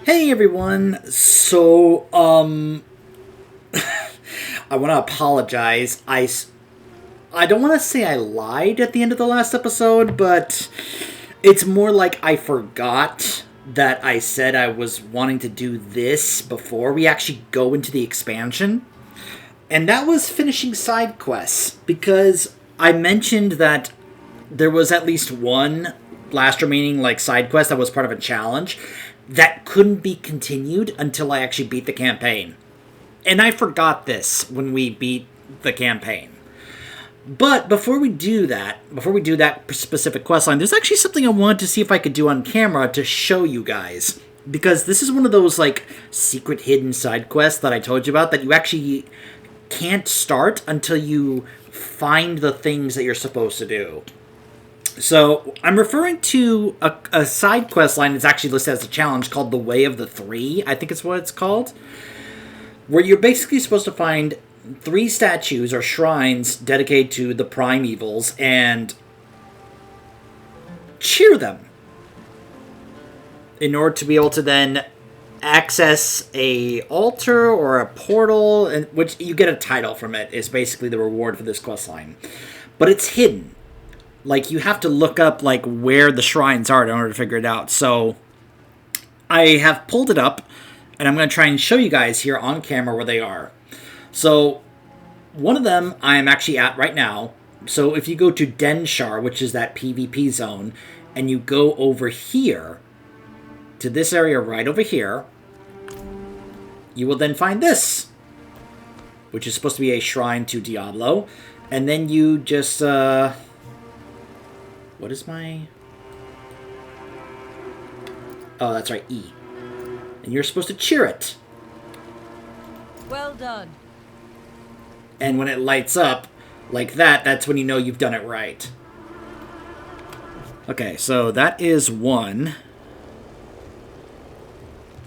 Hey everyone. I want to apologize. I don't want to say I lied at the end of the last episode, but it's more like I forgot that I said I was wanting to do this before we actually go into the expansion. And that was finishing side quests, because I mentioned that there was at least one last remaining side quest that was part of a challenge that couldn't be continued until I actually beat the campaign. And I forgot this when we beat the campaign. But before we do that specific quest line, there's actually something I wanted to see if I could do on camera to show you guys. Because this is one of those secret hidden side quests that I told you about that you actually can't start until you find the things that you're supposed to do. So, I'm referring to a side quest line that's actually listed as a challenge called The Way of the Three, I think it's what it's called, where you're basically supposed to find 3 statues or shrines dedicated to the primevals and cheer them in order to be able to then access a altar or a portal, in which you get a title from it, is basically the reward for this quest line. But it's hidden. You have to look up, where the shrines are in order to figure it out. So, I have pulled it up, and I'm going to try and show you guys here on camera where they are. So, one of them I'm actually at right now. So, if you go to Denshar, which is that PvP zone, and you go over here, to this area right over here, you will then find this, which is supposed to be a shrine to Diablo. And then you just, what is my... Oh, that's right, E. And you're supposed to cheer it. Well done. And when it lights up like that, that's when you know you've done it right. Okay, so that is one.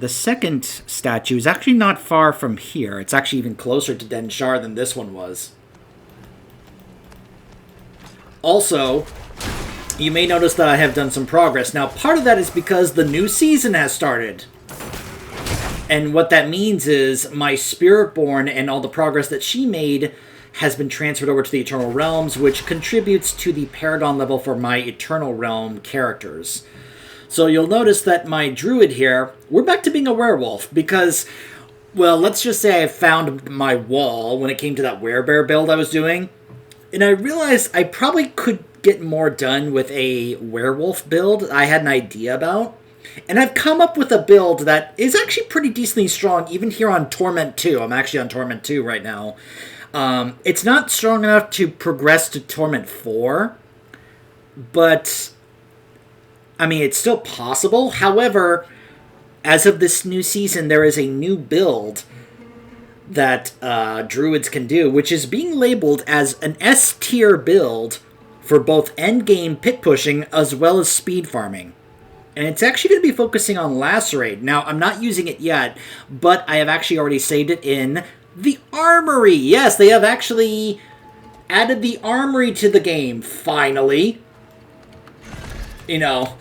The second statue is actually not far from here. It's actually even closer to Denshar than this one was. Also, you may notice that I have done some progress. Now, part of that is because the new season has started. And what that means is my Spiritborn and all the progress that she made has been transferred over to the Eternal Realms, which contributes to the Paragon level for my Eternal Realm characters. So you'll notice that my Druid here, we're back to being a werewolf, because, well, let's just say I found my wall when it came to that werebear build I was doing, and I realized I probably could get more done with a werewolf build I had an idea about. And I've come up with a build that is actually pretty decently strong, even here on Torment 2. I'm actually on Torment 2 right now. It's not strong enough to progress to Torment 4, but, I mean, it's still possible. However, as of this new season, there is a new build that Druids can do, which is being labeled as an S-tier build for both endgame pit pushing as well as speed farming. And it's actually going to be focusing on Lacerate. Now, I'm not using it yet, but I have actually already saved it in the Armory. Yes, they have actually added the Armory to the game, finally. You know,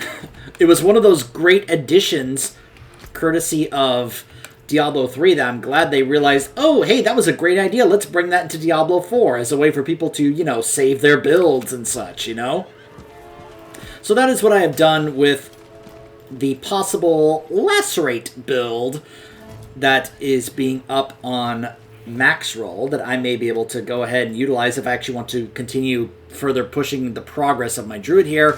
it was one of those great additions, courtesy of Diablo 3, that I'm glad they realized, oh, hey, that was a great idea. Let's bring that into Diablo 4 as a way for people to, you know, save their builds and such, you know? So that is what I have done with the possible Lacerate build that is being up on Max Roll that I may be able to go ahead and utilize if I actually want to continue further pushing the progress of my Druid here.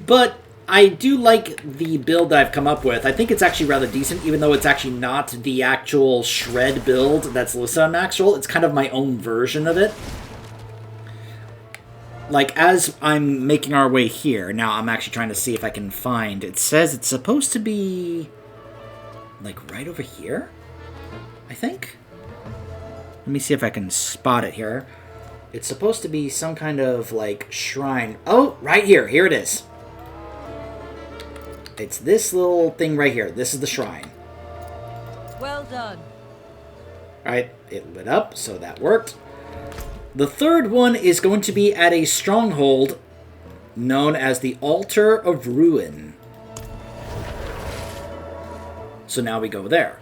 But I do like the build that I've come up with. I think it's actually rather decent, even though it's actually not the actual Shred build that's listed on Max Roll. It's kind of my own version of it. Like, as I'm making our way here, now I'm actually trying to see if I can find, it says it's supposed to be, like, right over here, I think? Let me see if I can spot it here. It's supposed to be some kind of, like, shrine. Oh, right here. Here it is. It's this little thing right here. This is the shrine. Well done. Alright, it lit up, so that worked. The third one is going to be at a stronghold known as the Altar of Ruin. So now we go there.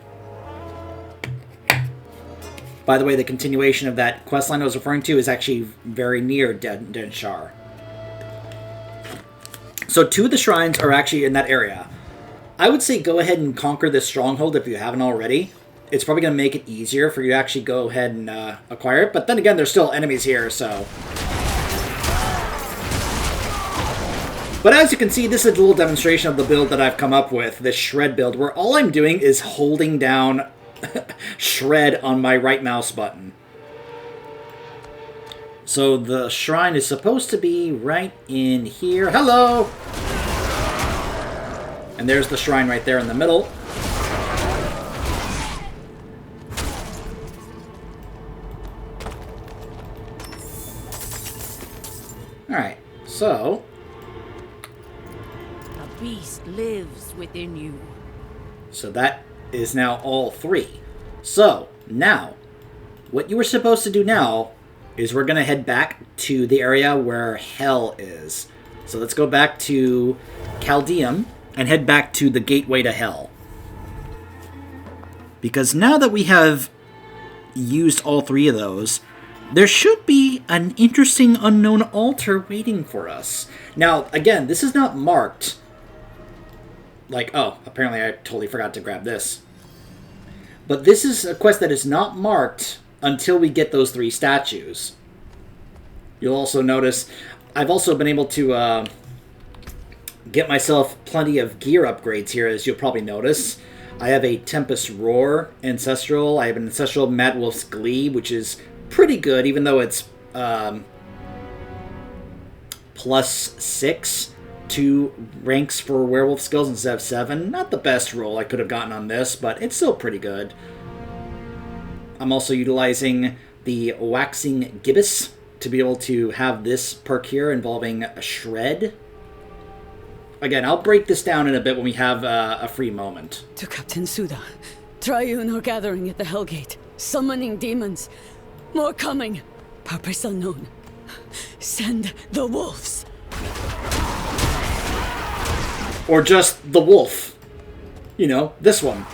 By the way, the continuation of that questline I was referring to is actually very near Denshar. So 2 of the shrines are actually in that area. I would say go ahead and conquer this stronghold if you haven't already. It's probably going to make it easier for you to actually go ahead and acquire it. But then again, there's still enemies here, so... But as you can see, this is a little demonstration of the build that I've come up with, this shred build, where all I'm doing is holding down shred on my right mouse button. So the shrine is supposed to be right in here. Hello! And there's the shrine right there in the middle. Alright, so... A beast lives within you. So that is now all 3. So, now, what you were supposed to do now is we're going to head back to the area where Hell is. So let's go back to Chaldeum and head back to the gateway to Hell. Because now that we have used all 3 of those, there should be an interesting unknown altar waiting for us. Now, again, this is not marked. Like, oh, apparently I totally forgot to grab this. But this is a quest that is not marked until we get those 3 statues. You'll also notice I've also been able to get myself plenty of gear upgrades here, as you'll probably notice. I have a Tempest Roar Ancestral. I have an Ancestral Mad Wolf's Glee, which is pretty good, even though it's plus 6 to ranks for werewolf skills instead of 7. Not the best roll I could have gotten on this, but it's still pretty good. I'm also utilizing the Waxing Gibbous to be able to have this perk here involving a shred. Again, I'll break this down in a bit when we have a free moment. To Captain Suda, Triune are gathering at the Hellgate, summoning demons. More coming. Purpose unknown. Send the wolves. Or just the wolf. You know, this one.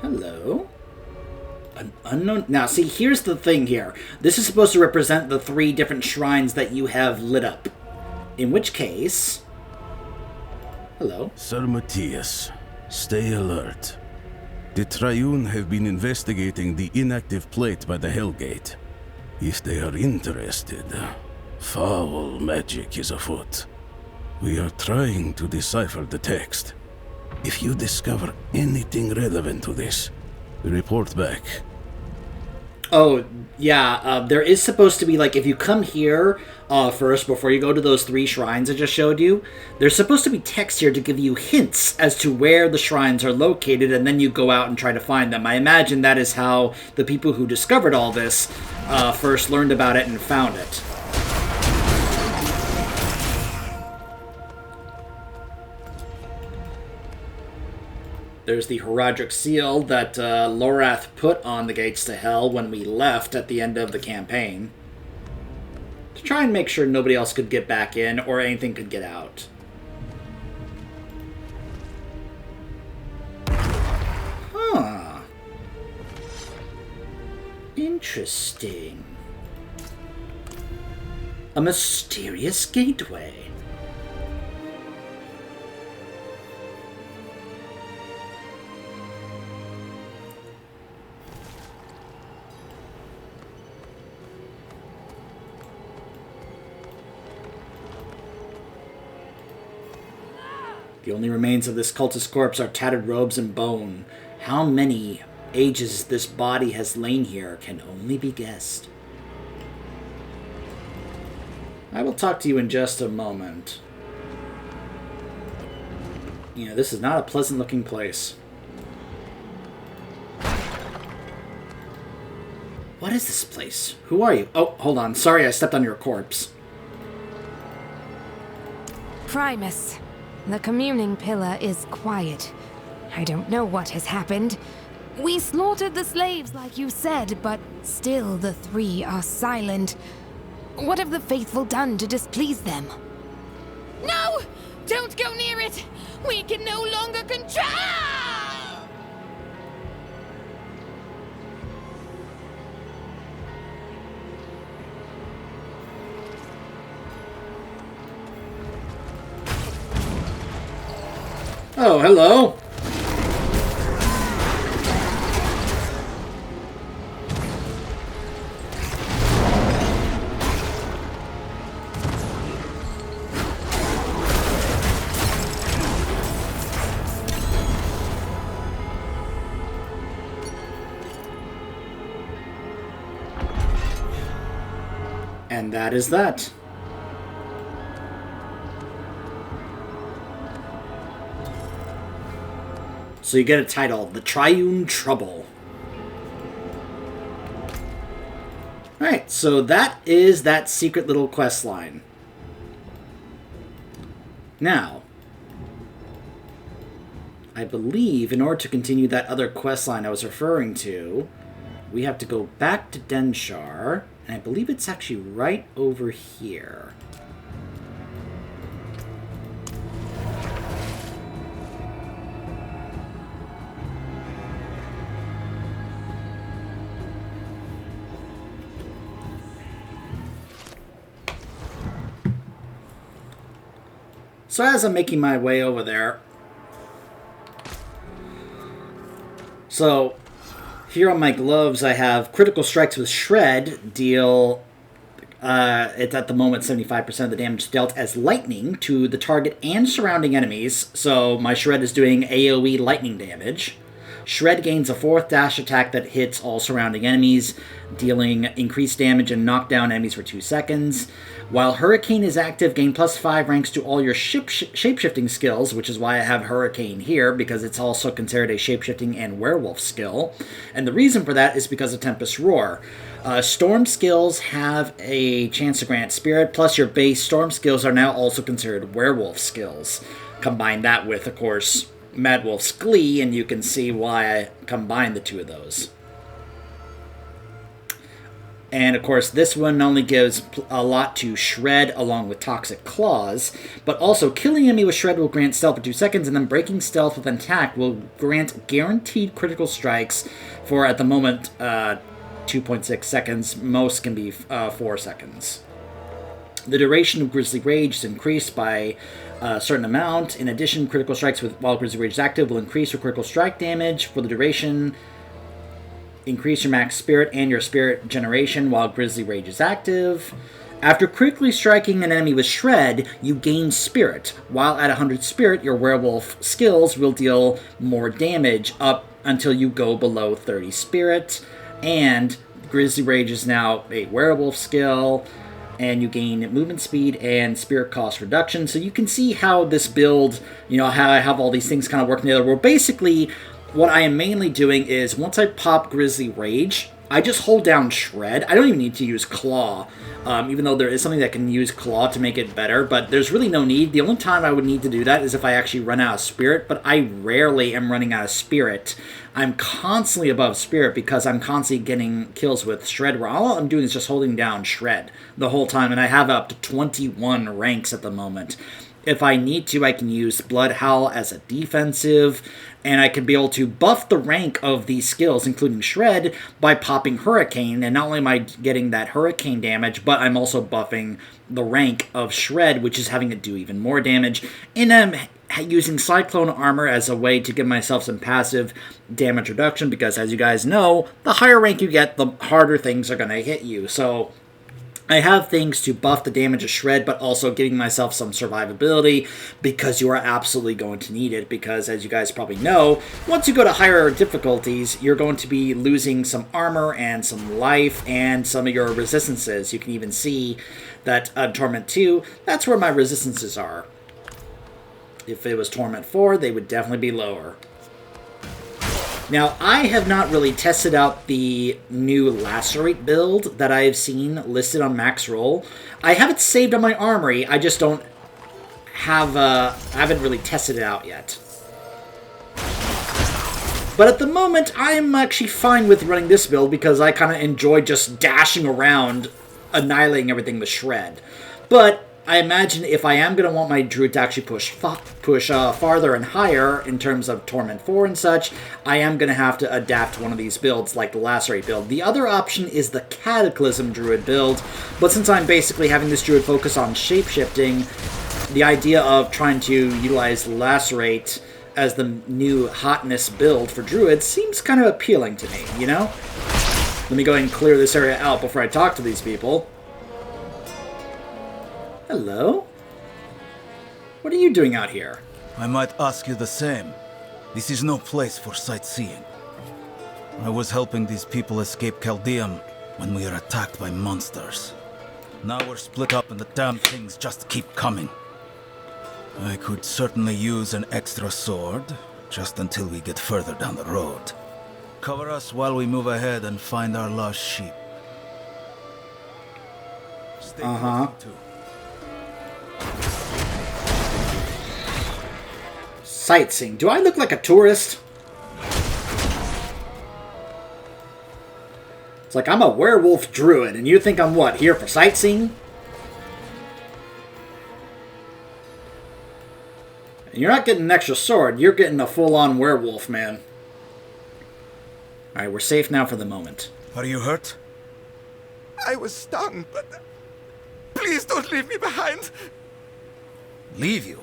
Hello. An unknown... Now, see, here's the thing here. This is supposed to represent the 3 different shrines that you have lit up. In which case... Hello. Sir Matthias, stay alert. The Triune have been investigating the inactive plate by the Hellgate. If they are interested, foul magic is afoot. We are trying to decipher the text. If you discover anything relevant to this, report back. Oh, yeah, there is supposed to be, like, if you come here first, before you go to those 3 shrines I just showed you, there's supposed to be text here to give you hints as to where the shrines are located, and then you go out and try to find them. I imagine that is how the people who discovered all this first learned about it and found it. There's the Herodric seal that Lorath put on the gates to Hell when we left at the end of the campaign. To try and make sure nobody else could get back in or anything could get out. Huh. Interesting. A mysterious gateway. The only remains of this cultist corpse are tattered robes and bone. How many ages this body has lain here can only be guessed. I will talk to you in just a moment. You know, this is not a pleasant-looking place. What is this place? Who are you? Oh, hold on. Sorry, I stepped on your corpse. Primus. The communing pillar is quiet. I don't know what has happened. We slaughtered the slaves like you said, but still the 3 are silent. What have the faithful done to displease them? No! Don't go near it! We can no longer control! Oh, hello. And that is that. So you get a title, The Triune Trouble. Alright, so that is that secret little quest line. Now, I believe in order to continue that other quest line I was referring to, we have to go back to Denshar, and I believe it's actually right over here. So as I'm making my way over there, so here on my gloves I have critical strikes with Shred deal, it's at the moment 75% of the damage dealt as lightning to the target and surrounding enemies, so my Shred is doing AoE lightning damage. Shred gains a 4th dash attack that hits all surrounding enemies, dealing increased damage and knock down enemies for 2 seconds. While Hurricane is active, gain +5 ranks to all your shapeshifting skills, which is why I have Hurricane here, because it's also considered a shapeshifting and werewolf skill. And the reason for that is because of Tempest Roar. Storm skills have a chance to grant Spirit, plus your base Storm skills are now also considered werewolf skills. Combine that with, of course, Mad Wolf's Glee, and you can see why I combined the two of those. And of course, this one not only gives a lot to Shred along with Toxic Claws, but also killing enemy with Shred will grant stealth for 2 seconds, and then breaking stealth with an attack will grant guaranteed critical strikes for, at the moment, 2.6 seconds. Most can be 4 seconds. The duration of Grizzly Rage is increased by a certain amount. In addition, critical strikes while Grizzly Rage is active will increase your critical strike damage for the duration. Increase your max spirit and your spirit generation while Grizzly Rage is active. After critically striking an enemy with Shred, you gain spirit. While at 100 spirit, your werewolf skills will deal more damage up until you go below 30 spirit. And Grizzly Rage is now a werewolf skill, and you gain movement speed and spirit cost reduction. So you can see how this build, how I have all these things kind of working together. Well, basically, what I am mainly doing is, once I pop Grizzly Rage, I just hold down Shred. I don't even need to use Claw, even though there is something that can use Claw to make it better, but there's really no need. The only time I would need to do that is if I actually run out of Spirit, but I rarely am running out of Spirit. I'm constantly above Spirit because I'm constantly getting kills with Shred, where all I'm doing is just holding down Shred the whole time, and I have up to 21 ranks at the moment. If I need to, I can use Blood Howl as a defensive, and I can be able to buff the rank of these skills, including Shred, by popping Hurricane. And not only am I getting that Hurricane damage, but I'm also buffing the rank of Shred, which is having it do even more damage. And I'm using Cyclone Armor as a way to give myself some passive damage reduction, because as you guys know, the higher rank you get, the harder things are going to hit you. So I have things to buff the damage of Shred, but also giving myself some survivability, because you are absolutely going to need it, because as you guys probably know, once you go to higher difficulties, you're going to be losing some armor and some life and some of your resistances. You can even see that Torment 2, that's where my resistances are. If it was Torment 4, they would definitely be lower. Now, I have not really tested out the new Lacerate build that I have seen listed on Max Roll. I have it saved on my Armory, I just don't have, I haven't really tested it out yet. But at the moment, I'm actually fine with running this build because I kind of enjoy just dashing around annihilating everything with Shred. But I imagine if I am going to want my Druid to actually push farther and higher in terms of Torment 4 and such, I am going to have to adapt one of these builds, like the Lacerate build. The other option is the Cataclysm Druid build, but since I'm basically having this Druid focus on shapeshifting, the idea of trying to utilize Lacerate as the new hotness build for Druids seems kind of appealing to me, you know? Let me go ahead and clear this area out before I talk to these people. Hello? What are you doing out here? I might ask you the same. This is no place for sightseeing. I was helping these people escape Chaldeum when we were attacked by monsters. Now we're split up and the damn things just keep coming. I could certainly use an extra sword, just until we get further down the road. Cover us while we move ahead and find our lost sheep. Stay close, too. Sightseeing. Do I look like a tourist? It's like I'm a werewolf druid, and you think I'm what, here for sightseeing? And you're not getting an extra sword, you're getting a full-on werewolf, man. Alright, we're safe now for the moment. Are you hurt? I was stung, but please don't leave me behind. Leave you?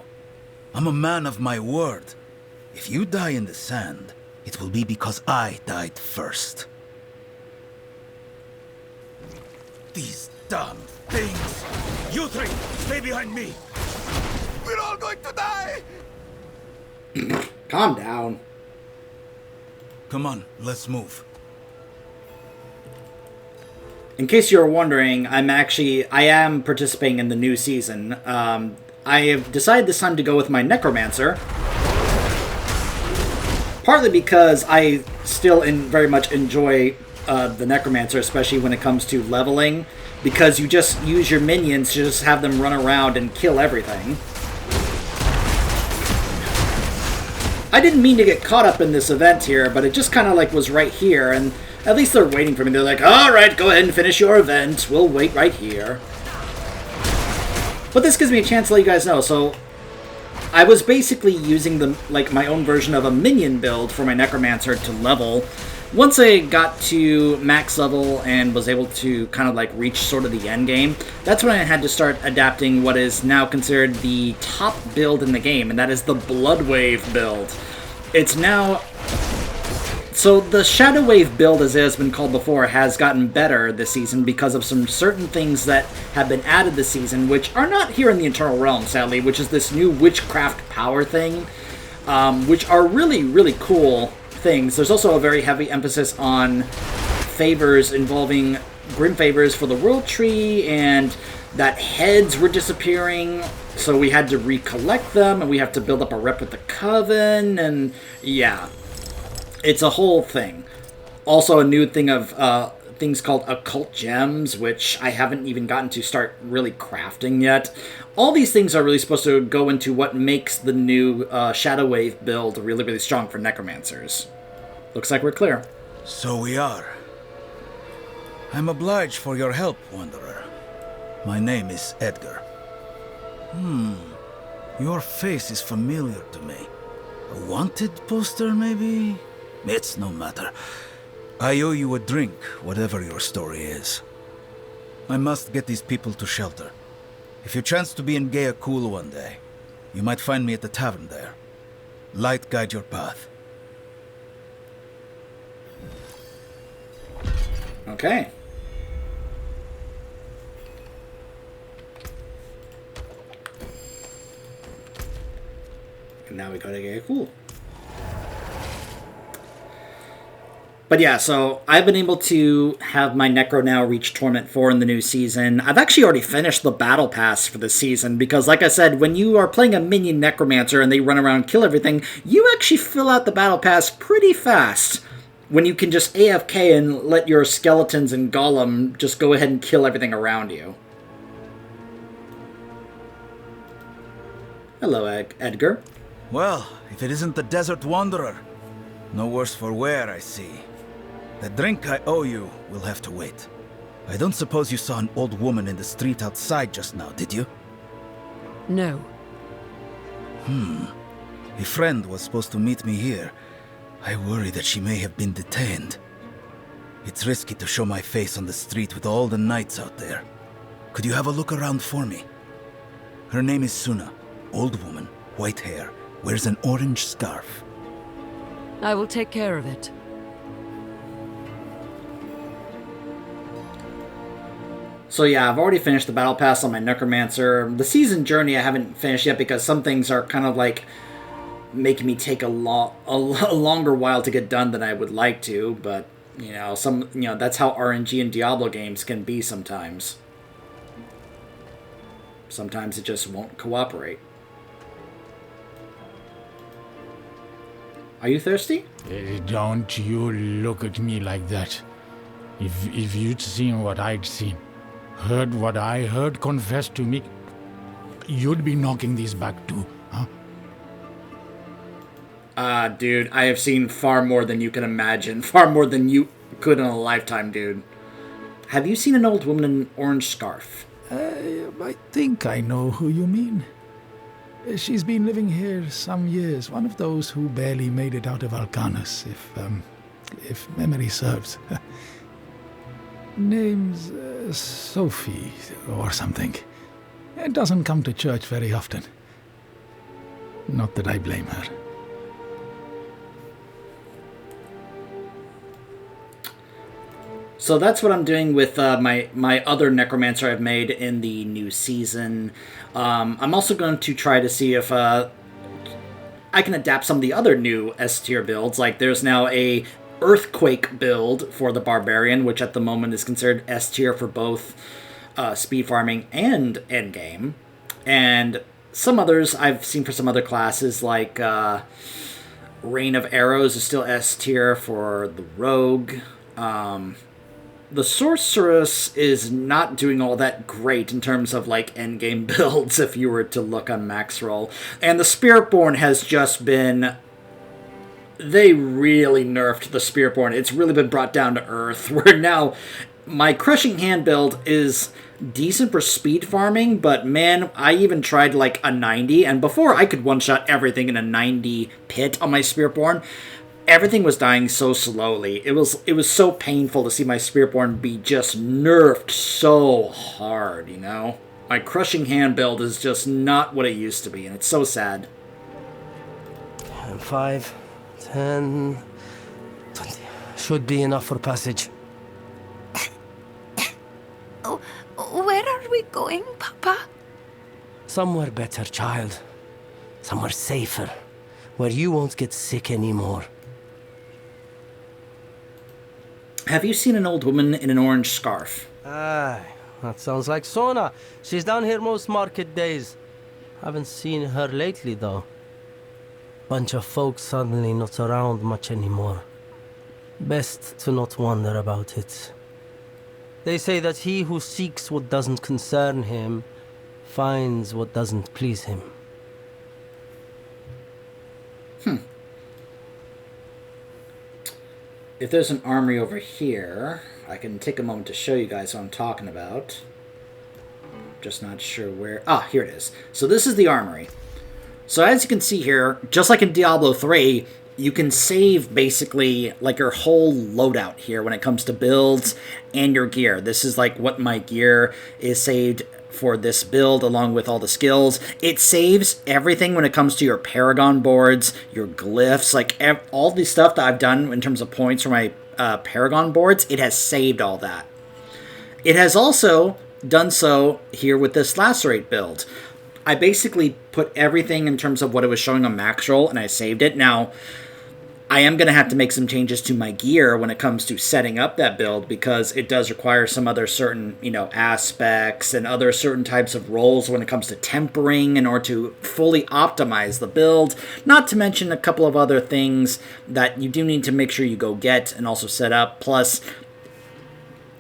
I'm a man of my word. If you die in the sand, it will be because I died first. These damn things! You three, stay behind me! We're all going to die! Calm down. Come on, let's move. In case you're wondering, I am participating in the new season. I have decided this time to go with my Necromancer. Partly because I still very much enjoy the Necromancer, especially when it comes to leveling. Because you just use your minions to just have them run around and kill everything. I didn't mean to get caught up in this event here, but it just kind of like was right here, and at least they're waiting for me. They're like, alright, go ahead and finish your event. We'll wait right here. But this gives me a chance to let you guys know. So, I was basically using my own version of a minion build for my Necromancer to level. Once I got to max level and was able to kind of like reach sort of the end game, that's when I had to start adapting what is now considered the top build in the game, and that is the Bloodwave build. It's now... So the Shadow Wave build, as it has been called before, has gotten better this season because of some certain things that have been added this season, which are not here in the Eternal Realm, sadly, which is this new Witchcraft power thing, which are really, really cool things. There's also a very heavy emphasis on favors involving Grim Favors for the World Tree, and that heads were disappearing, so we had to recollect them, and we have to build up a rep with the Coven, and yeah. It's a whole thing. Also a new thing of things called occult gems, which I haven't even gotten to start really crafting yet. All these things are really supposed to go into what makes the new Shadow Wave build really, really strong for Necromancers. Looks like we're clear. So we are. I'm obliged for your help, Wanderer. My name is Edgar. Your face is familiar to me. A wanted poster, maybe? It's no matter. I owe you a drink, whatever your story is. I must get these people to shelter. If you chance to be in Gaeakul one day, you might find me at the tavern there. Light guide your path. Okay. And now we go to Gaeakul. But yeah, so I've been able to have my Necro now reach Torment 4 in the new season. I've actually already finished the Battle Pass for this season, because like I said, when you are playing a minion Necromancer and they run around and kill everything, you actually fill out the Battle Pass pretty fast. When you can just AFK and let your skeletons and golem just go ahead and kill everything around you. Hello, Edgar. Well, if it isn't the Desert Wanderer. No worse for wear, I see. The drink I owe you will have to wait. I don't suppose you saw an old woman in the street outside just now, did you? No. A friend was supposed to meet me here. I worry that she may have been detained. It's risky to show my face on the street with all the knights out there. Could you have a look around for me? Her name is Suna. Old woman, white hair, wears an orange scarf. I will take care of it. So yeah, I've already finished the battle pass on my Necromancer. The season journey I haven't finished yet because some things are kind of like making me take a longer while to get done than I would like to, but that's how RNG and Diablo games can be sometimes. Sometimes it just won't cooperate. Are you thirsty? Don't you look at me like that. If you'd seen what I'd seen, heard what I heard confessed to me, you'd be knocking these back too, huh? Dude, I have seen far more than you can imagine. Far more than you could in a lifetime, dude. Have you seen an old woman in an orange scarf? I think I know who you mean. She's been living here some years. One of those who barely made it out of Alcanus, if memory serves. Name's Sophie or something. It doesn't come to church very often. Not that I blame her. So that's what I'm doing with my other Necromancer I've made in the new season. I'm also going to try to see if I can adapt some of the other new S-tier builds. Like there's now a Earthquake build for the Barbarian, which at the moment is considered S-tier for both speed farming and endgame. And some others I've seen for some other classes, like Rain of Arrows is still S-tier for the Rogue. The Sorceress is not doing all that great in terms of, like, endgame builds if you were to look on Max Roll. And the Spiritborn has just been... They really nerfed the Spiritborn. It's really been brought down to earth, where now my Crushing Hand build is decent for speed farming, but man, I even tried, like, a 90, and before I could one-shot everything in a 90 pit on my Spiritborn. Everything was dying so slowly. It was so painful to see my Spiritborn be just nerfed so hard, you know? My Crushing Hand build is just not what it used to be, and it's so sad. 5, 10, 20. Should be enough for passage. Oh, where are we going, Papa? Somewhere better, child. Somewhere safer. Where you won't get sick anymore. Have you seen an old woman in an orange scarf? Aye, that sounds like Sona. She's down here most market days. Haven't seen her lately, though. Bunch of folks suddenly not around much anymore. Best to not wonder about it. They say that he who seeks what doesn't concern him finds what doesn't please him. If there's an armory over here, I can take a moment to show you guys what I'm talking about. Just not sure where... Ah, here it is. So this is the armory. So as you can see here, just like in Diablo 3, you can save basically like your whole loadout here when it comes to builds and your gear. This is like what my gear is saved for this build along with all the skills. It saves everything when it comes to your Paragon boards, your glyphs, like all the stuff that I've done in terms of points for my Paragon boards. It has saved all that. It has also done so here with this Lacerate build. I basically put everything in terms of what it was showing on max roll and I saved it. Now, I am going to have to make some changes to my gear when it comes to setting up that build because it does require some other certain, aspects and other certain types of rolls when it comes to tempering in order to fully optimize the build. Not to mention a couple of other things that you do need to make sure you go get and also set up. Plus,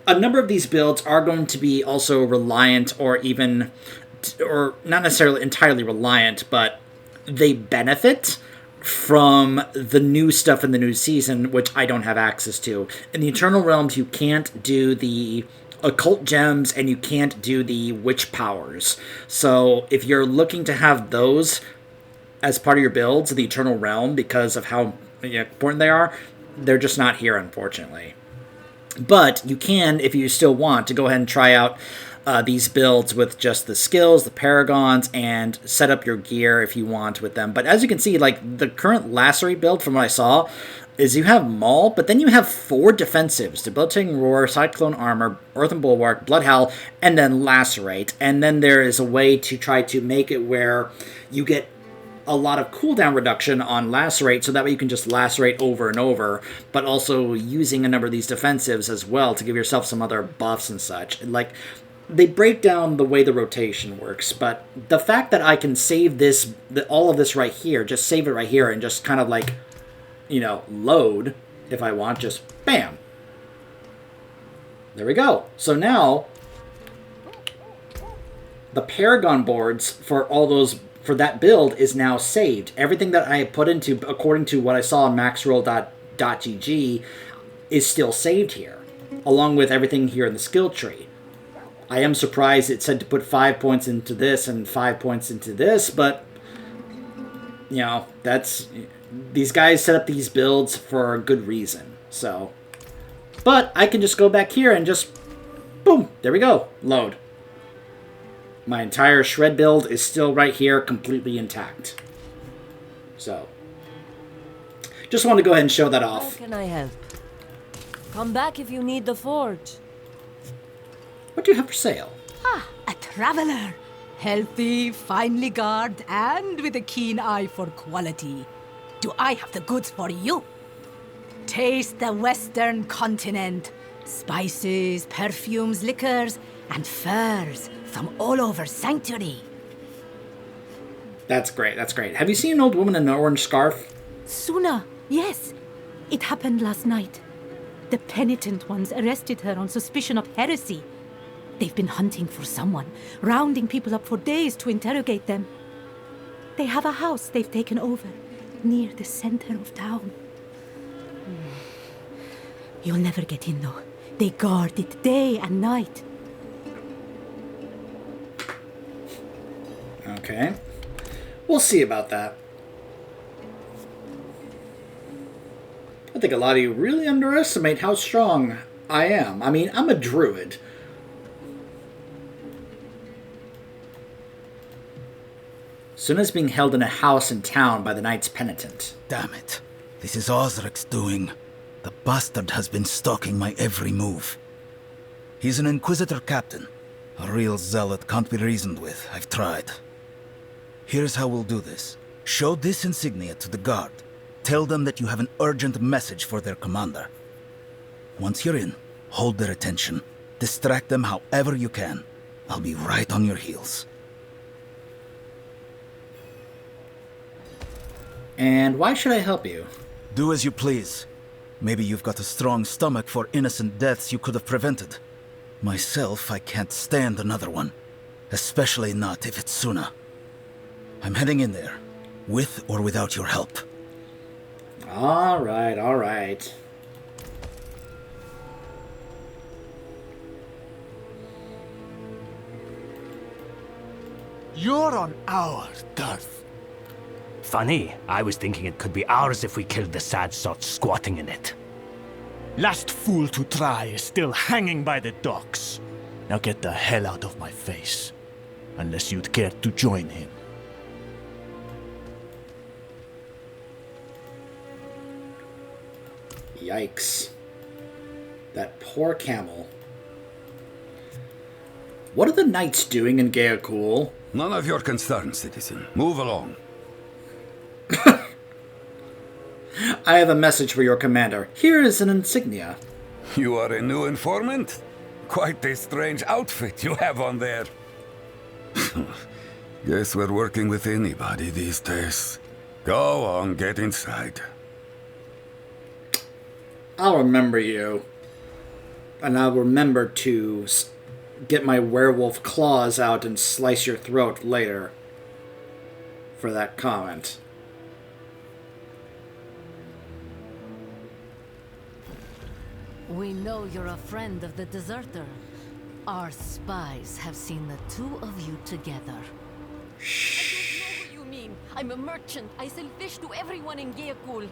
a number of these builds are going to be also reliant or not necessarily entirely reliant, but they benefit from the new stuff in the new season, which I don't have access to. In the Eternal Realms, you can't do the occult gems, and you can't do the witch powers. So if you're looking to have those as part of your builds, the Eternal Realm, because of how important they are, they're just not here, unfortunately. But you can, if you still want, to go ahead and try out these builds with just the skills, the paragons, and set up your gear if you want with them. But as you can see, like the current Lacerate build from what I saw is you have Maul, but then you have 4 defensives: Debilitating Roar, Cyclone Armor, Earthen Bulwark, Blood Howl, and then Lacerate. And then there is a way to try to make it where you get a lot of cooldown reduction on Lacerate, so that way you can just Lacerate over and over, but also using a number of these defensives as well to give yourself some other buffs and such. Like, they break down the way the rotation works, but the fact that I can save this, all of this right here, just save it right here and just kind of like, you know, load if I want, just bam. There we go. So now the Paragon boards for all those, for that build is now saved. Everything that I put into, according to what I saw on maxroll.gg, is still saved here, along with everything here in the skill tree. I am surprised it said to put 5 points into this and 5 points into this, but, you know, that's, these guys set up these builds for a good reason, so. But I can just go back here and just, boom, there we go, load. My entire shred build is still right here, completely intact. So, just want to go ahead and show that off. How can I help? Come back if you need the forge. What do you have for sale? Ah, a traveler. Healthy, finely garbed, and with a keen eye for quality. Do I have the goods for you? Taste the Western continent. Spices, perfumes, liquors, and furs from all over Sanctuary. That's great, that's great. Have you seen an old woman in an orange scarf? Suna, yes. It happened last night. The penitent ones arrested her on suspicion of heresy. They've been hunting for someone, rounding people up for days to interrogate them. They have a house they've taken over, near the center of town. You'll never get in, though. They guard it day and night. Okay. We'll see about that. I think a lot of you really underestimate how strong I am. I mean, I'm a druid. Suna's being held in a house in town by the Knights Penitent. Damn it. This is Osric's doing. The bastard has been stalking my every move. He's an Inquisitor captain. A real zealot, can't be reasoned with. I've tried. Here's how we'll do this. Show this insignia to the guard. Tell them that you have an urgent message for their commander. Once you're in, hold their attention. Distract them however you can. I'll be right on your heels. And why should I help you? Do as you please. Maybe you've got a strong stomach for innocent deaths you could have prevented. Myself, I can't stand another one. Especially not if it's Suna. I'm heading in there, with or without your help. Alright, alright. You're on our turf. Funny, I was thinking it could be ours if we killed the sad sot squatting in it. Last fool to try is still hanging by the docks. Now get the hell out of my face. Unless you'd care to join him. Yikes. That poor camel. What are the knights doing in Gaeacool? None of your concern, citizen. Move along. I have a message for your commander. Here is an insignia. You are a new informant? Quite a strange outfit you have on there. Guess we're working with anybody these days. Go on, get inside. I'll remember you. And I'll remember to get my werewolf claws out and slice your throat later. For that comment. We know you're a friend of the deserter. Our spies have seen the two of you together. I don't know what you mean. I'm a merchant. I sell fish to everyone in Geakul.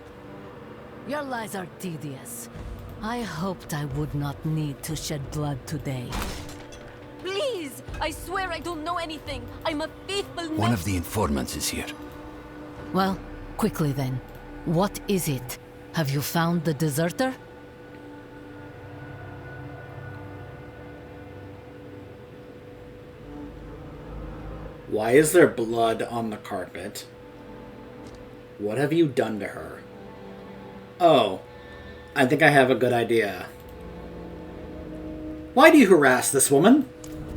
Your lies are tedious. I hoped I would not need to shed blood today. Please! I swear I don't know anything. I'm a faithful One of the informants is here. Well, quickly then. What is it? Have you found the deserter? Why is there blood on the carpet? What have you done to her? Oh, I think I have a good idea. Why do you harass this woman?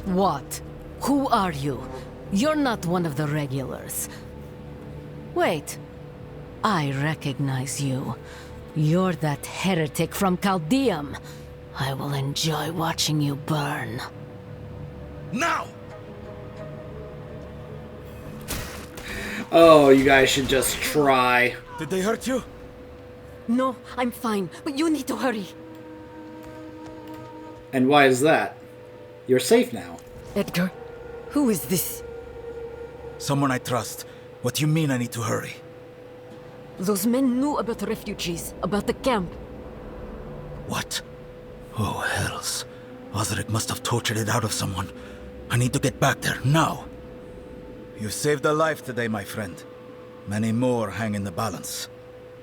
What? Who are you? You're not one of the regulars. Wait. I recognize you. You're that heretic from Chaldeum. I will enjoy watching you burn. Now! Oh, you guys should just try. Did they hurt you? No, I'm fine, but you need to hurry. And why is that? You're safe now. Edgar, who is this? Someone I trust. What do you mean I need to hurry? Those men knew about the refugees, about the camp. What? Oh, hells. Osric must have tortured it out of someone. I need to get back there, now. You saved a life today, my friend. Many more hang in the balance.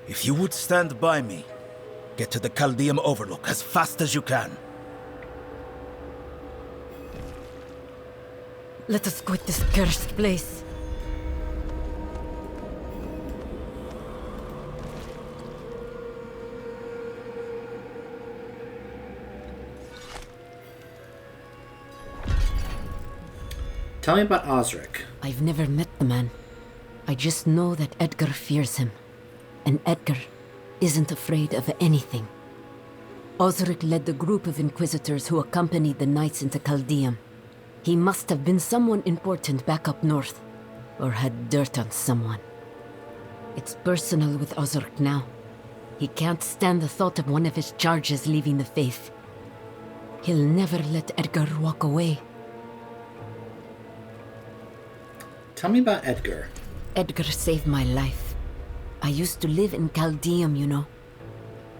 If you would stand by me, get to the Chaldeum Overlook as fast as you can. Let us quit this cursed place. Tell me about Osric. I've never met the man. I just know that Edgar fears him. And Edgar isn't afraid of anything. Osric led the group of Inquisitors who accompanied the knights into Chaldeum. He must have been someone important back up north, or had dirt on someone. It's personal with Osric now. He can't stand the thought of one of his charges leaving the faith. He'll never let Edgar walk away. Tell me about Edgar. Edgar saved my life. I used to live in Chaldeum, you know.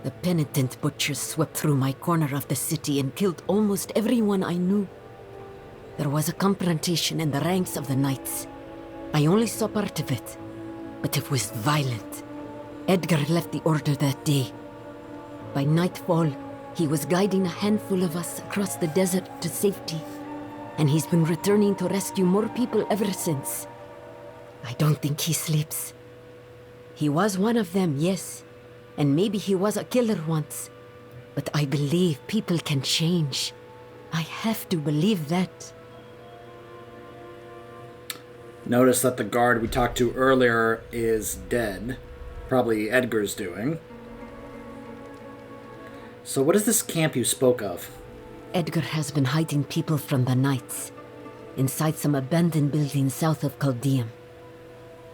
The penitent butchers swept through my corner of the city and killed almost everyone I knew. There was a confrontation in the ranks of the knights. I only saw part of it, but it was violent. Edgar left the order that day. By nightfall, he was guiding a handful of us across the desert to safety, and he's been returning to rescue more people ever since. I don't think he sleeps. He was one of them, yes, and maybe he was a killer once, but I believe people can change. I have to believe that. Notice that the guard we talked to earlier is dead. Probably Edgar's doing. So what is this camp you spoke of? Edgar has been hiding people from the knights inside some abandoned building south of Chaldeum.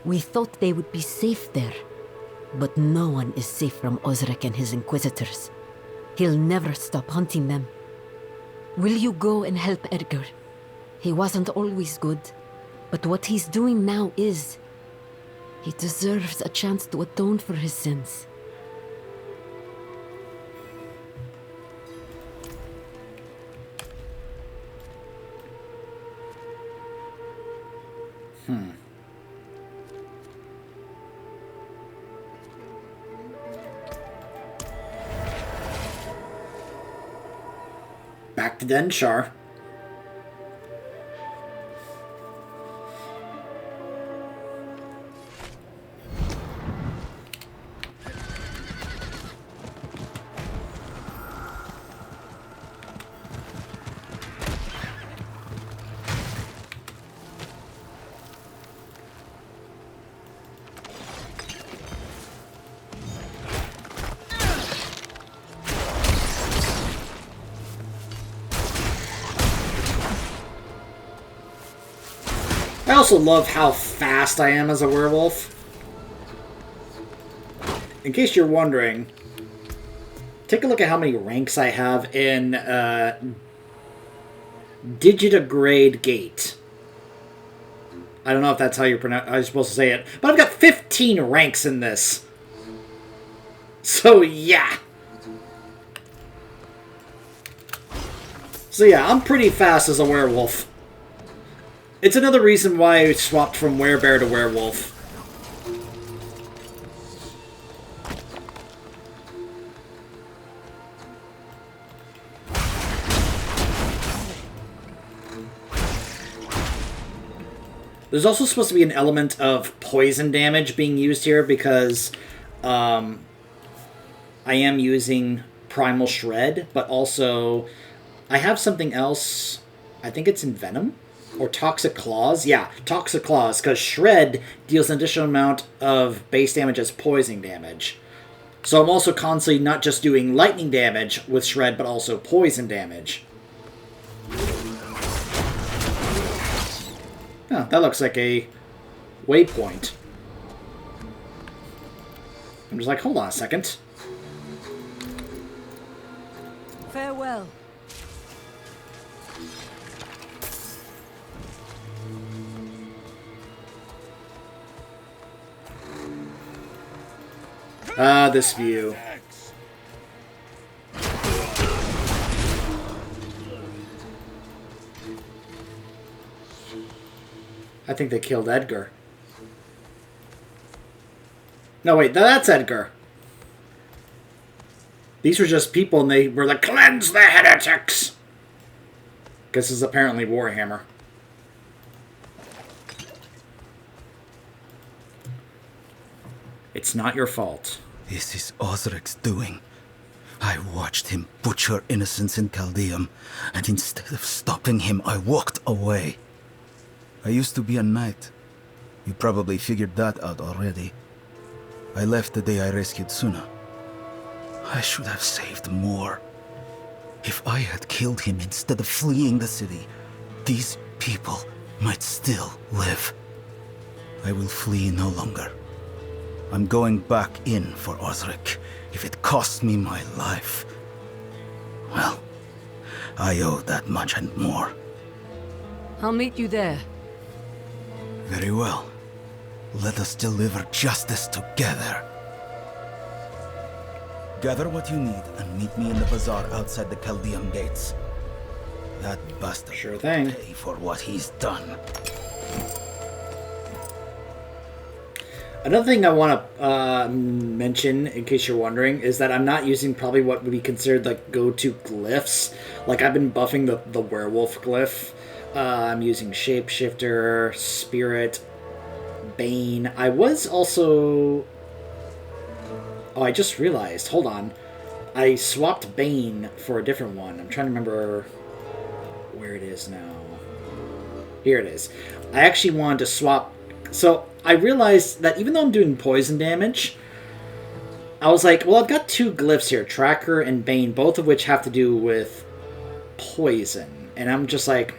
We thought they would be safe there, but no one is safe from Osric and his Inquisitors. He'll never stop hunting them. Will you go and help Edgar? He wasn't always good, but what he's doing now is. He deserves a chance to atone for his sins. Back to Denshar. I also love how fast I am as a werewolf. In case you're wondering, take a look at how many ranks I have in Digitigrade Gate. I don't know if that's how you're supposed to say it, but I've got 15 ranks in this. So, yeah. So, yeah, I'm pretty fast as a werewolf. It's another reason why I swapped from werebear to werewolf. There's also supposed to be an element of poison damage being used here because I am using Primal Shred, but also I have something else. I think it's in Venom or Toxic Claws. Yeah, Toxic Claws, because Shred deals an additional amount of base damage as poison damage. So I'm also constantly not just doing lightning damage with Shred, but also poison damage. Oh, that looks like a waypoint. I'm just like, hold on a second. Farewell. Ah, this view. I think they killed Edgar. No, wait, that's Edgar. These were just people, and they were like, cleanse the heretics! Because this is apparently Warhammer. It's not your fault. This is Osric's doing. I watched him butcher innocents in Caldeum, and instead of stopping him, I walked away. I used to be a knight. You probably figured that out already. I left the day I rescued Suna. I should have saved more. If I had killed him instead of fleeing the city, these people might still live. I will flee no longer. I'm going back in for Osric, if it costs me my life. Well, I owe that much and more. I'll meet you there. Very well. Let us deliver justice together. Gather what you need and meet me in the bazaar outside the Caldeum gates. That bastard sure thing. will pay for what he's done. Another thing I want to mention, in case you're wondering, is that I'm not using probably what would be considered like go-to glyphs. Like I've been buffing the werewolf glyph. I'm using Shapeshifter, Spirit, Bane. I was also... Oh, I just realized. Hold on. I swapped Bane for a different one. I'm trying to remember where it is now. Here it is. I actually wanted to swap... So, I realized that even though I'm doing poison damage, I was like, well, I've got two glyphs here, Tracker and Bane, both of which have to do with poison. And I'm just like,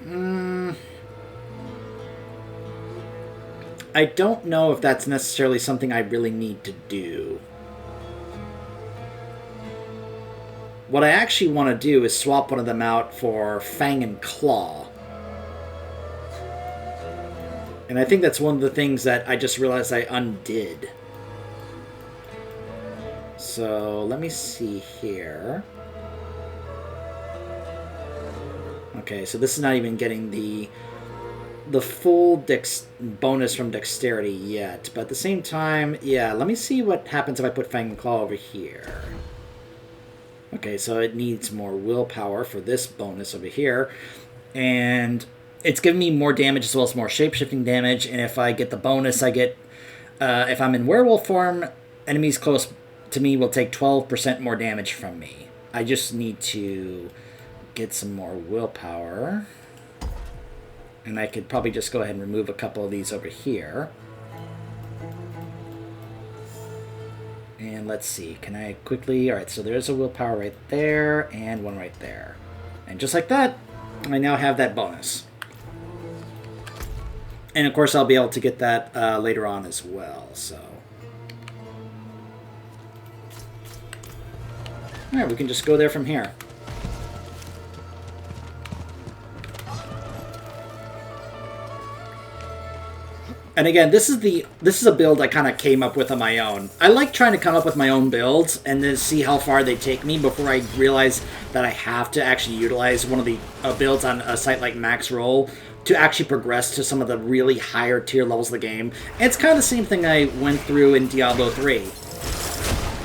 I don't know if that's necessarily something I really need to do. What I actually want to do is swap one of them out for Fang and Claw. And I think that's one of the things that I just realized I undid. So, let me see here. Okay, so this is not even getting the full bonus from Dexterity yet. But at the same time, yeah, let me see what happens if I put Fang and Claw over here. Okay, so it needs more willpower for this bonus over here. And it's giving me more damage as well as more shape-shifting damage. And if I get the bonus, I get... if I'm in werewolf form, enemies close to me will take 12% more damage from me. I just need to get some more willpower. And I could probably just go ahead and remove a couple of these over here. And let's see, can I quickly... Alright, so there's a willpower right there, and one right there. And just like that, I now have that bonus. And of course I'll be able to get that later on as well, so... Alright, we can just go there from here. And again, this is a build I kind of came up with on my own. I like trying to come up with my own builds and then see how far they take me before I realize that I have to actually utilize one of the builds on a site like Max Roll to actually progress to some of the really higher tier levels of the game. And it's kind of the same thing I went through in Diablo 3.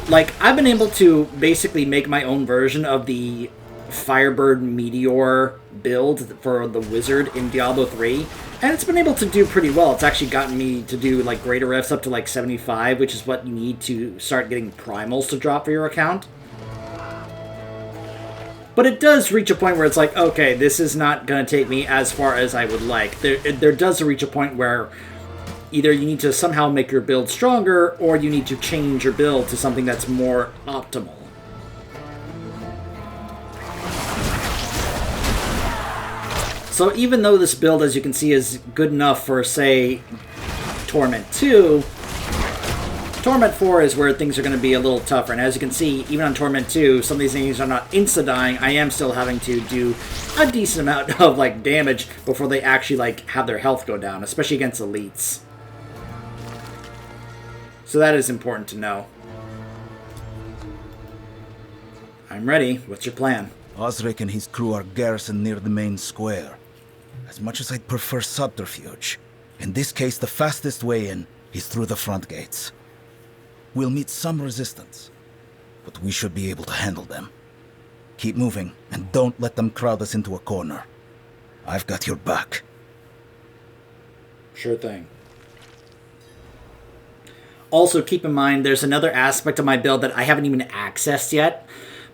Like, I've been able to basically make my own version of the Firebird Meteor build for the Wizard in Diablo 3, and it's been able to do pretty well. It's actually gotten me to do like greater refs up to like 75, which is what you need to start getting primals to drop for your account. But it does reach a point where it's like, okay, this is not going to take me as far as I would like. There does reach a point where either you need to somehow make your build stronger, or you need to change your build to something that's more optimal. So even though this build, as you can see, is good enough for, say, Torment 2, Torment 4 is where things are going to be a little tougher. And as you can see, even on Torment 2, some of these things are not insta-dying. I am still having to do a decent amount of like damage before they actually like have their health go down, especially against elites. So that is important to know. I'm ready. What's your plan? Osric and his crew are garrisoned near the main square. As much as I'd prefer subterfuge, in this case the fastest way in is through the front gates. We'll meet some resistance, but we should be able to handle them. Keep moving, and don't let them crowd us into a corner. I've got your back. Sure thing. Also, keep in mind, there's another aspect of my build that I haven't even accessed yet,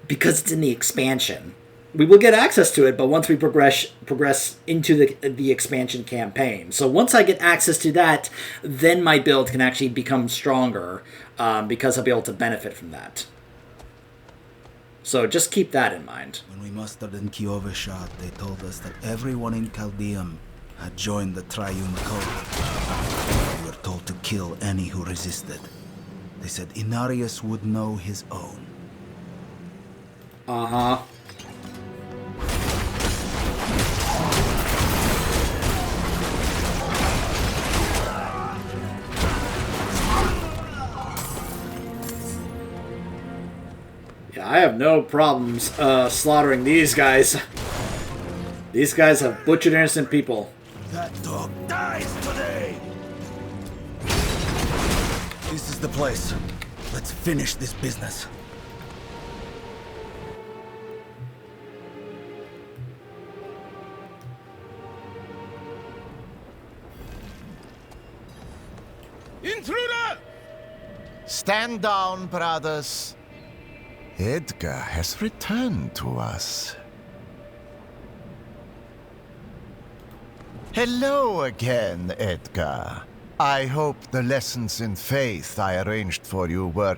because it's in the expansion. We will get access to it, but once we progress into the expansion campaign. So once I get access to that, then my build can actually become stronger, because I'll be able to benefit from that. So just keep that in mind. When we mustered in Kiovishad, they told us that everyone in Chaldeum had joined the Triune Code. We were told to kill any who resisted. They said Inarius would know his own. Uh-huh. Yeah, I have no problems slaughtering these guys. These guys have butchered innocent people. That dog dies today! This is the place. Let's finish this business. Intruder! Stand down, brothers. Edgar has returned to us. Hello again, Edgar. I hope the lessons in faith I arranged for you were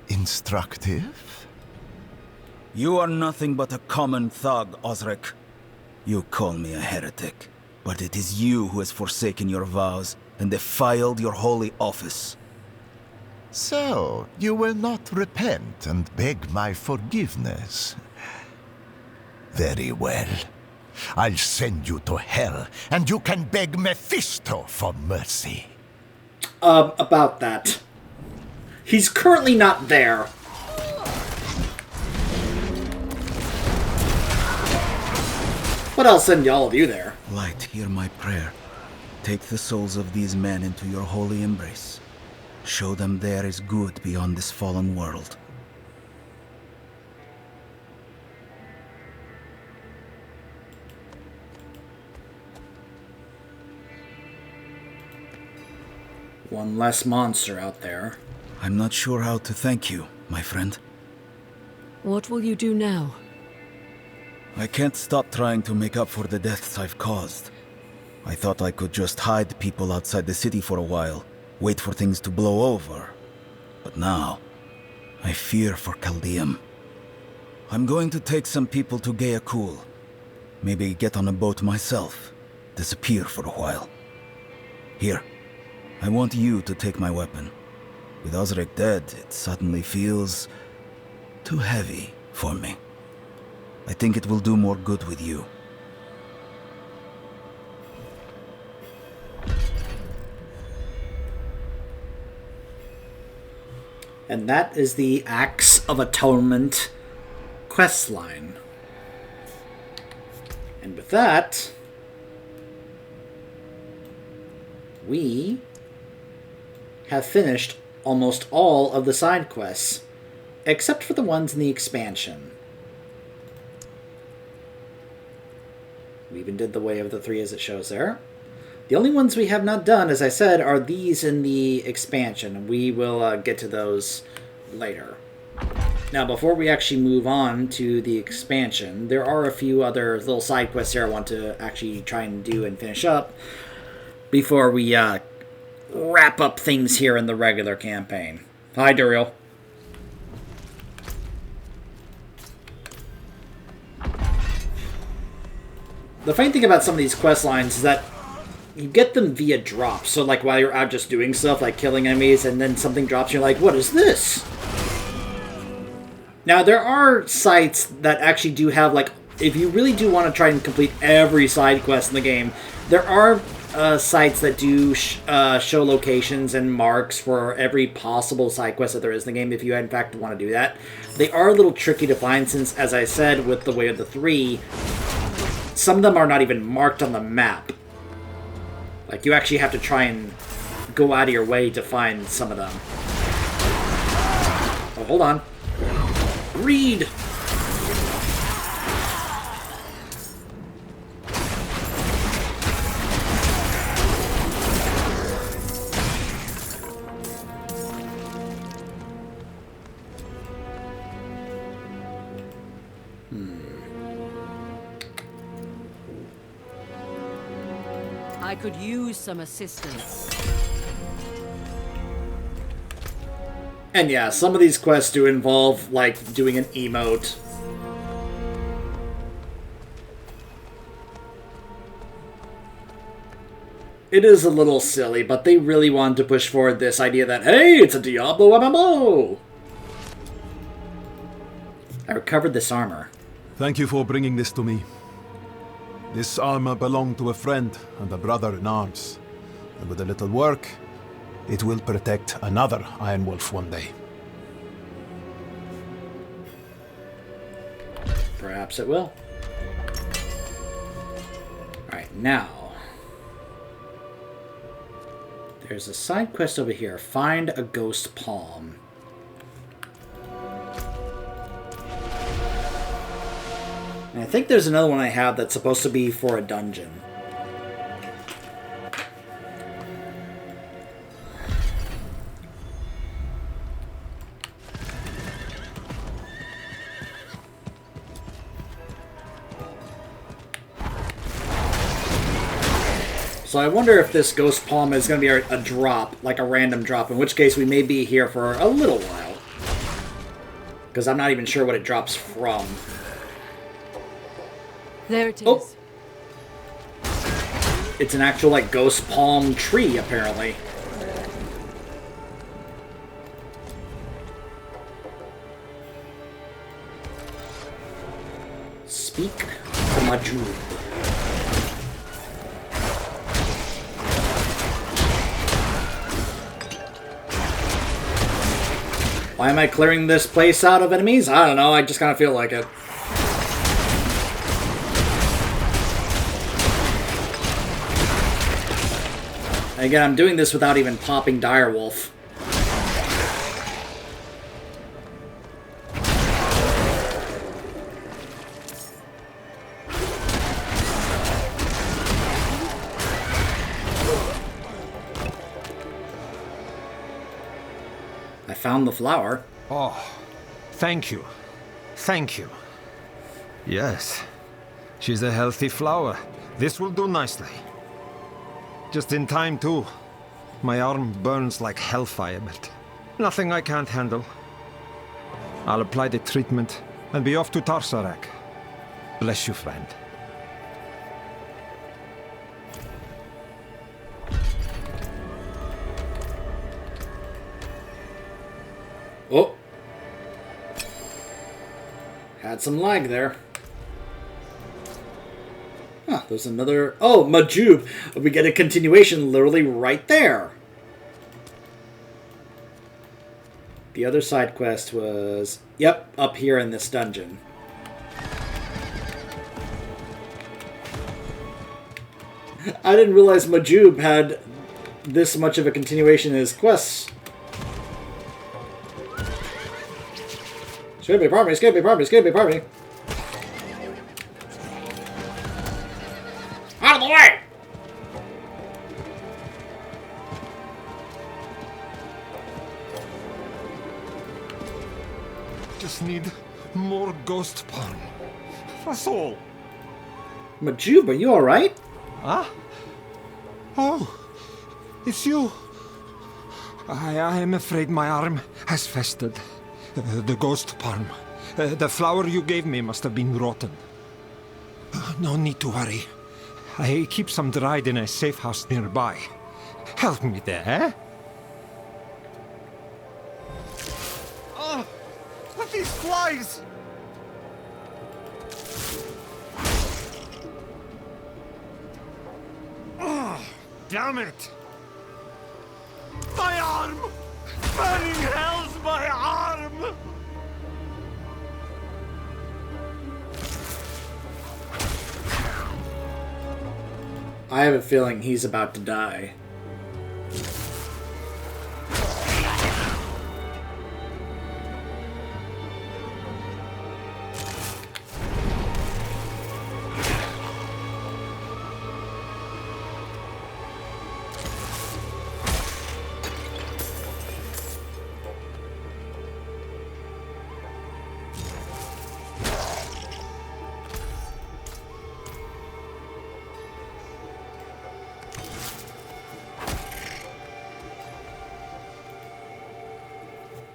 instructive? You are nothing but a common thug, Osric. You call me a heretic, but it is you who has forsaken your vows and defiled your holy office. So, you will not repent and beg my forgiveness? Very well. I'll send you to hell, and you can beg Mephisto for mercy. About that. He's currently not there. But I'll send all of you there. Light, hear my prayer. Take the souls of these men into your holy embrace. Show them there is good beyond this fallen world. One less monster out there. I'm not sure how to thank you, my friend. What will you do now? I can't stop trying to make up for the deaths I've caused. I thought I could just hide people outside the city for a while, wait for things to blow over. But now, I fear for Chaldeum. I'm going to take some people to Gayakul. Maybe get on a boat myself, disappear for a while. Here, I want you to take my weapon. With Osric dead, it suddenly feels too heavy for me. I think it will do more good with you. And that is the Acts of Atonement quest line. And with that, we have finished almost all of the side quests, except for the ones in the expansion. We even did the Way of the Three as it shows there. The only ones we have not done, as I said, are these in the expansion. We will get to those later. Now, before we actually move on to the expansion, there are a few other little side quests here I want to actually try and do and finish up before we wrap up things here in the regular campaign. Hi, Duriel. The funny thing about some of these quest lines is that you get them via drops. So, like, while you're out just doing stuff, like killing enemies, and then something drops, you're like, what is this? Now, there are sites that actually do have, like, if you really do want to try and complete every side quest in the game, there are sites that do show locations and marks for every possible side quest that there is in the game, if you in fact want to do that. They are a little tricky to find since, as I said, with the Way of the Three, some of them are not even marked on the map. Like, you actually have to try and go out of your way to find some of them. Oh, hold on. Read! I could use some assistance. And yeah, some of these quests do involve, like, doing an emote. It is a little silly, but they really wanted to push forward this idea that, hey, it's a Diablo MMO! I recovered this armor. Thank you for bringing this to me. This armor belonged to a friend and a brother in arms. And with a little work, it will protect another Iron Wolf one day. Perhaps it will. Alright, now. There's a side quest over here. Find a ghost palm. And I think there's another one I have that's supposed to be for a dungeon. So I wonder if this ghost palm is going to be a drop, like a random drop, in which case we may be here for a little while. Because I'm not even sure what it drops from. There it is. Oh. It's an actual, like, ghost palm tree, apparently. Speak to Majub. Why am I clearing this place out of enemies? I don't know, I just kind of feel like it. Again, I'm doing this without even popping Direwolf. I found the flower. Oh, thank you. Thank you. Yes, she's a healthy flower. This will do nicely. Just in time, too. My arm burns like hellfire, but nothing I can't handle. I'll apply the treatment and be off to Tarsarak. Bless you, friend. Oh. Had some lag there. Huh, there's another... Oh, Majub! We get a continuation literally right there. The other side quest was, yep, up here in this dungeon. I didn't realize Majub had this much of a continuation in his quests. Escape me, pardon me, escape me, pardon me, escape me, pardon me. Out of the way! Just need more ghost palm. That's all. Majub, are you alright? Huh? Oh, it's you. I am afraid my arm has festered. The ghost palm. The flower you gave me must have been rotten. No need to worry. I keep some dried in a safe house nearby. Help me there, eh? Oh, these flies! Oh, damn it! My arm! Burning hell's my arm! I have a feeling he's about to die.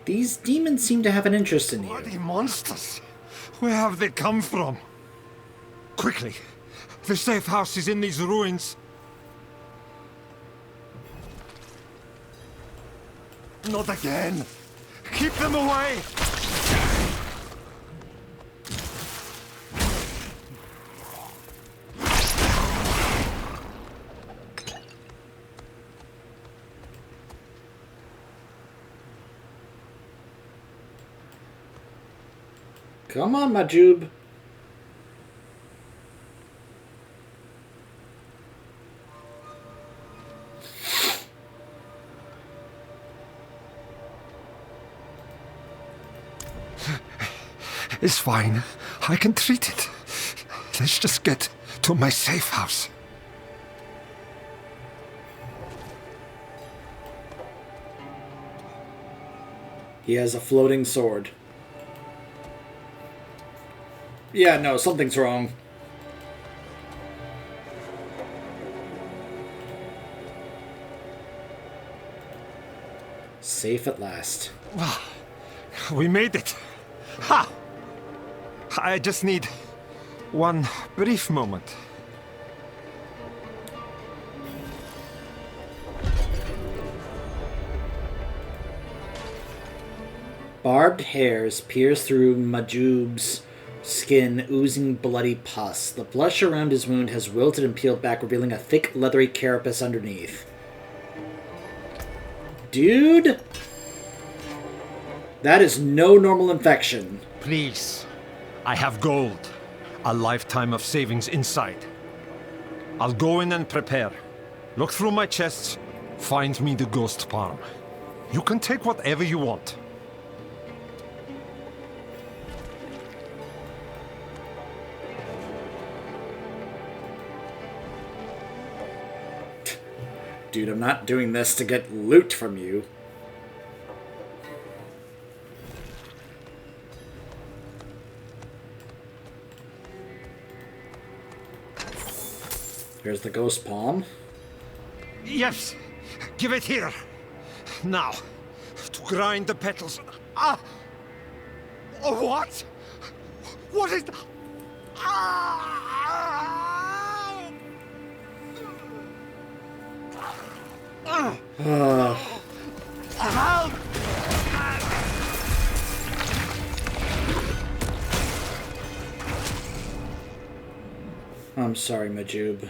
These demons seem to have an interest in you. Bloody monsters! Where have they come from? Quickly! The safe house is in these ruins. Not again! Keep them away! Come on, Majub. It's fine. I can treat it. Let's just get to my safe house. He has a floating sword. Yeah, no, something's wrong. Safe at last. We made it. Ha! I just need one brief moment. Barbed hairs pierce through Majub's skin, oozing bloody pus. The flesh around his wound has wilted and peeled back, revealing a thick, leathery carapace underneath. Dude! That is no normal infection. Please. I have gold. A lifetime of savings inside. I'll go in and prepare. Look through my chests. Find me the ghost palm. You can take whatever you want. Dude, I'm not doing this to get loot from you. Here's the ghost palm. Yes! Give it here! Now, to grind the petals. Ah! Oh, what? What is... Ah! Help! I'm sorry, Majub.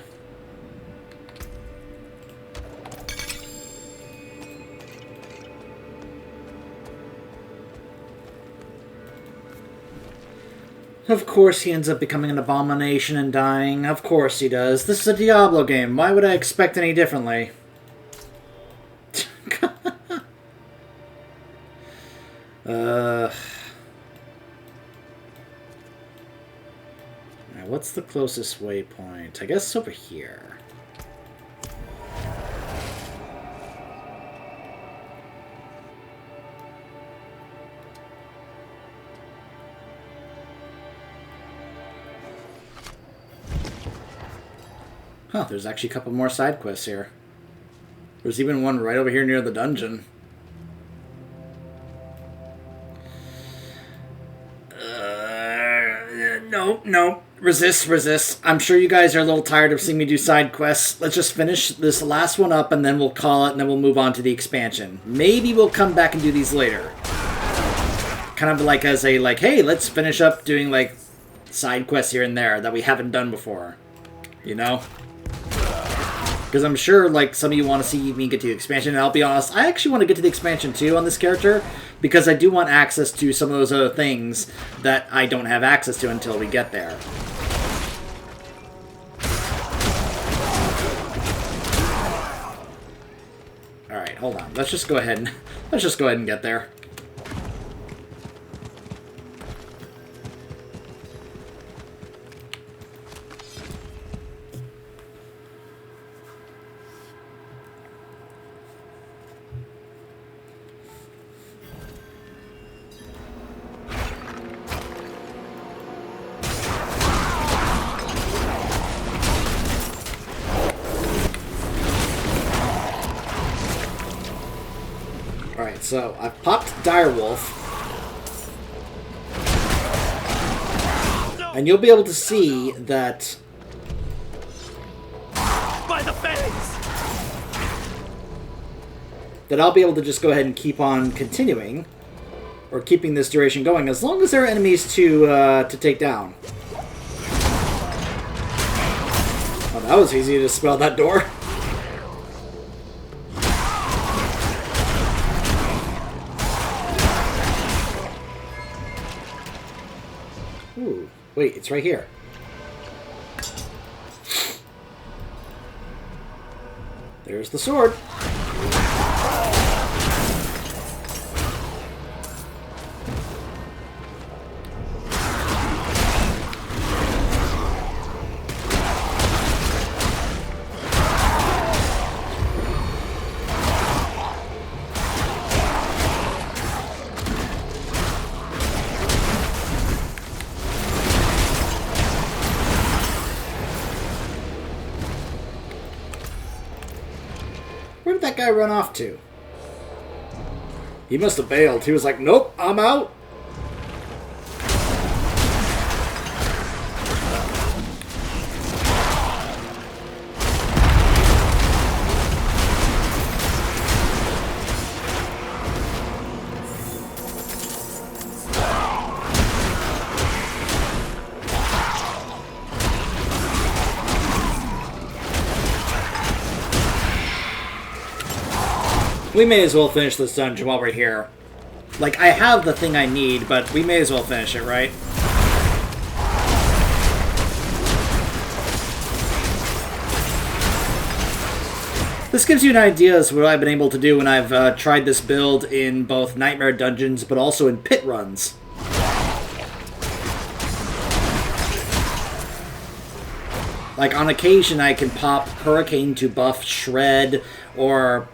Of course he ends up becoming an abomination and dying. Of course he does. This is a Diablo game. Why would I expect any differently? Now, what's the closest waypoint? I guess over here. Huh, there's actually a couple more side quests here. There's even one right over here near the dungeon. No. Resist. I'm sure you guys are a little tired of seeing me do side quests. Let's just finish this last one up and then we'll call it and then we'll move on to the expansion. Maybe we'll come back and do these later. Kind of like as a, like, hey, let's finish up doing, like, side quests here and there that we haven't done before. You know? Because I'm sure, like, some of you want to see me get to the expansion, and I'll be honest, I actually want to get to the expansion too on this character, because I do want access to some of those other things that I don't have access to until we get there. Alright, hold on. Let's just go ahead and get there. So, I've popped Direwolf. And you'll be able to see that... By the fangs! That I'll be able to just go ahead and keep on continuing. Or keeping this duration going, as long as there are enemies to take down. Oh, that was easy to spell that door. Wait, it's right here. There's the sword. Where did that guy run off to? He must have bailed. He was like, nope, I'm out. We may as well finish this dungeon while we're here. Like, I have the thing I need, but we may as well finish it, right? This gives you an idea as to what I've been able to do when I've tried this build in both Nightmare Dungeons, but also in pit runs. Like, on occasion, I can pop Hurricane to buff Shred, or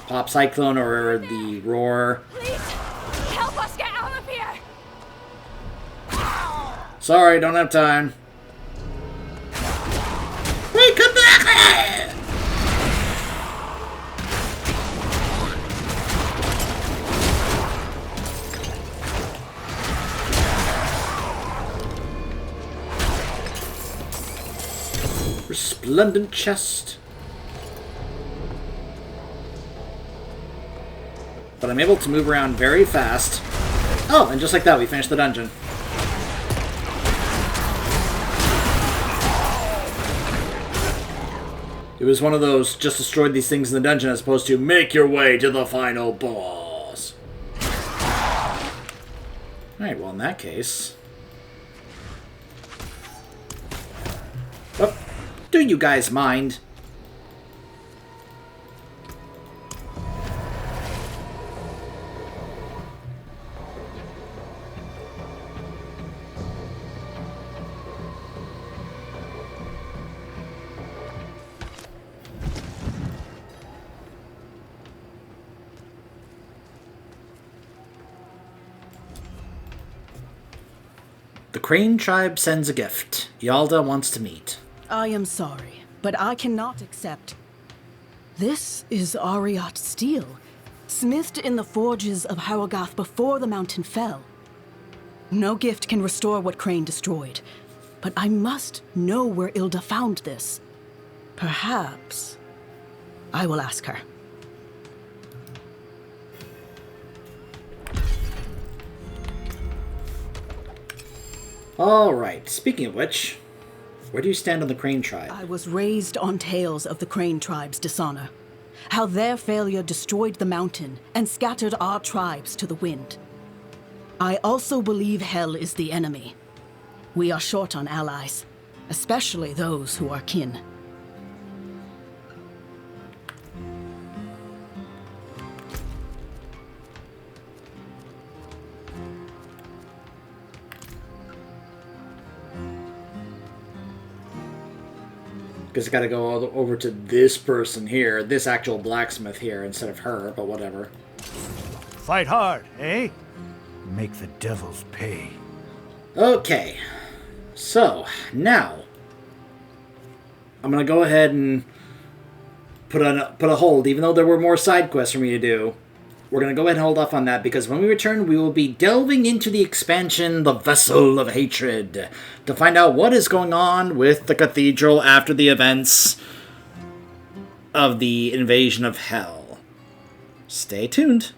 pop Cyclone, or the Roar. Please, help us get out of here! Sorry, don't have time. Wait, come back! Resplendent chest. But I'm able to move around very fast. Oh, and just like that, we finished the dungeon. It was one of those, just destroyed these things in the dungeon, as opposed to make your way to the final boss. Alright, well in that case... Oh, do you guys mind? The Crane tribe sends a gift. Yalda wants to meet. I am sorry, but I cannot accept. This is Ariat steel, smithed in the forges of Harrogath before the mountain fell. No gift can restore what Crane destroyed, but I must know where Ilda found this. Perhaps I will ask her. Alright, speaking of which, where do you stand on the Crane tribe? I was raised on tales of the Crane tribe's dishonor. How their failure destroyed the mountain and scattered our tribes to the wind. I also believe Hell is the enemy. We are short on allies, especially those who are kin. Because I gotta go over to this person here, this actual blacksmith here, instead of her, but whatever. Fight hard, eh? Make the devils pay. Okay. So, now, I'm gonna go ahead and put a hold, even though there were more side quests for me to do. We're going to go ahead and hold off on that, because when we return, we will be delving into the expansion, The Vessel of Hatred, to find out what is going on with the cathedral after the events of the invasion of Hell. Stay tuned.